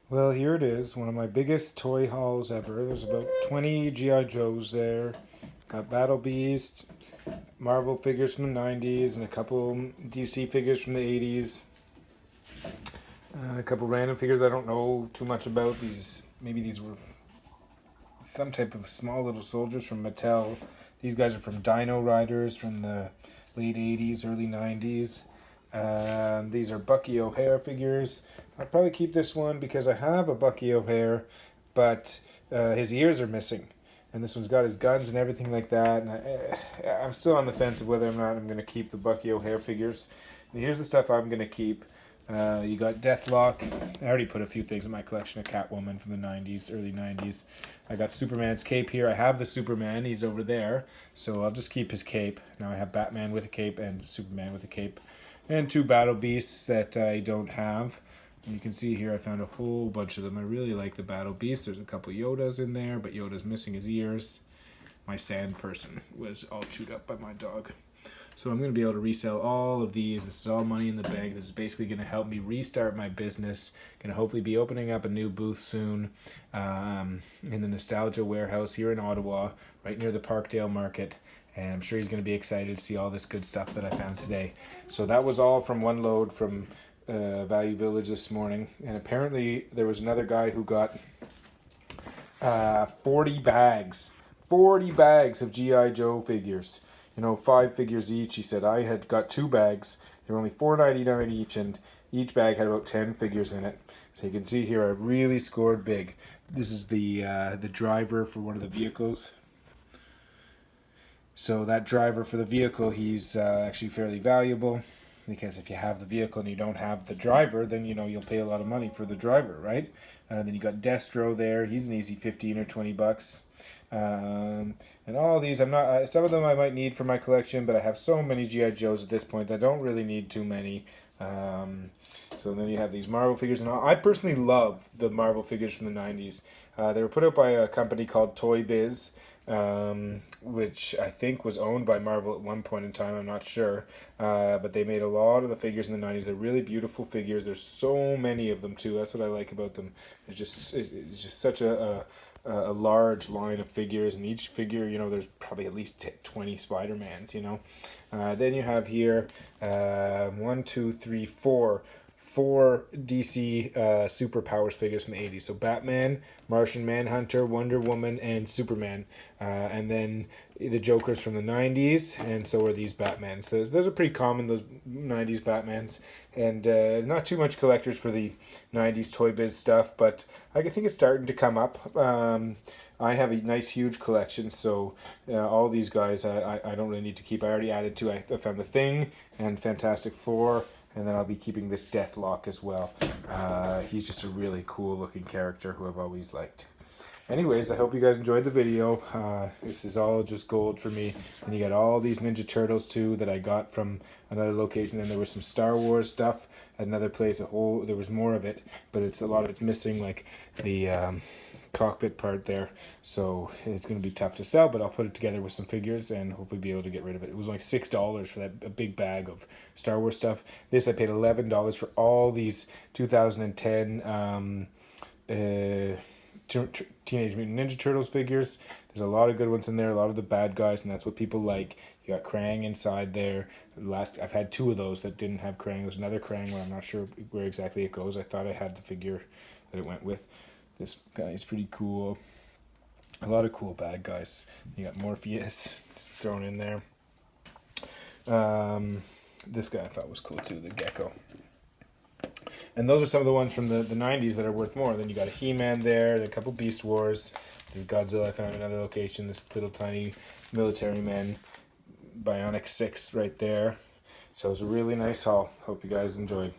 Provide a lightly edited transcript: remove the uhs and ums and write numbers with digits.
Well, here it is, one of my biggest toy hauls ever. There's about 20 G.I. Joes there. Got Battle Beast, Marvel figures from the 90s, and a couple DC figures from the 80s. A couple random figures I don't know too much about. Maybe these were some type of small little soldiers from Mattel. These guys are from Dino Riders from the late 80s, early 90s. These are Bucky O'Hare figures. I'll probably keep this one because I have a Bucky O'Hare, but his ears are missing. And this one's got his guns and everything like that. And I'm still on the fence of whether or not I'm going to keep the Bucky O'Hare figures. And here's the stuff I'm going to keep. You got Deathlock. I already put a few things in my collection of Catwoman from the 90s, early 90s. I got Superman's cape here. I have the Superman. He's over there. So I'll just keep his cape. Now I have Batman with a cape and Superman with a cape. And two Battle Beasts that I don't have. And you can see here I found a whole bunch of them. I really like the Battle Beast. There's a couple Yodas in there, but Yoda's missing his ears. My sand person was all chewed up by my dog. So I'm going to be able to resell all of these. This is all money in the bank. This is basically going to help me restart my business. Going to hopefully be opening up a new booth soon in the Nostalgia Warehouse here in Ottawa, right near the Parkdale Market. And I'm sure he's going to be excited to see all this good stuff that I found today. So that was all from one load from Value Village this morning. And apparently there was another guy who got 40 bags. 40 bags of G.I. Joe figures. 5 figures each. He said I had got 2 bags. They were only $4.99 each, and each bag had about 10 figures in it. So you can see here I really scored big. This is the driver for one of the vehicles. So that driver for the vehicle, he's actually fairly valuable, because if you have the vehicle and you don't have the driver, then you'll pay a lot of money for the driver, right? Then you got Destro there. He's an easy 15 or 20 bucks. And all these, some of them I might need for my collection, but I have so many G.I. Joes at this point that I don't really need too many. So then you have these Marvel figures, and I personally love the Marvel figures from the 90s. They were put out by a company called Toy Biz, which I think was owned by Marvel at one point in time. I'm not sure, but they made a lot of the figures in the 90s. They're really beautiful figures. There's so many of them too. That's what I like about them. It's just such a large line of figures, and each figure, there's probably at least 20 Spider-Mans, Then you have here 1, 2, 3, 4 DC superpowers figures from the 80s. So Batman, Martian Manhunter, Wonder Woman, and Superman. And then the Jokers from the 90s, and so are these Batmans. So those are pretty common, those 90s Batmans. And not too much collectors for the 90s Toy Biz stuff, but I think it's starting to come up. I have a nice huge collection, so all these guys I don't really need to keep. I already added 2. I found the Thing and Fantastic Four, and then I'll be keeping this Deathlock as well. He's just a really cool looking character who I've always liked. Anyways, I hope you guys enjoyed the video. This is all just gold for me. And you got all these Ninja Turtles too that I got from another location. And there was some Star Wars stuff at another place. There was more of it, but a lot of it's missing, like the cockpit part there. So it's going to be tough to sell, but I'll put it together with some figures and hopefully be able to get rid of it. It was like $6 for a big bag of Star Wars stuff. This I paid $11 for all these 2010 Teenage Mutant Ninja Turtles figures. There's a lot of good ones in there, a lot of the bad guys, and that's what people like. You got Krang inside there. I've had 2 of those that didn't have Krang. There's another Krang where I'm not sure where exactly it goes. I thought I had the figure that it went with. This guy is pretty cool. A lot of cool bad guys. You got Morpheus just thrown in there. This guy I thought was cool too, the Gecko. And those are some of the ones from the 90s that are worth more. Then you got a He-Man there, a couple Beast Wars. This Godzilla I found in another location, this little tiny military man, Bionic 6 right there. So it was a really nice haul. Hope you guys enjoyed.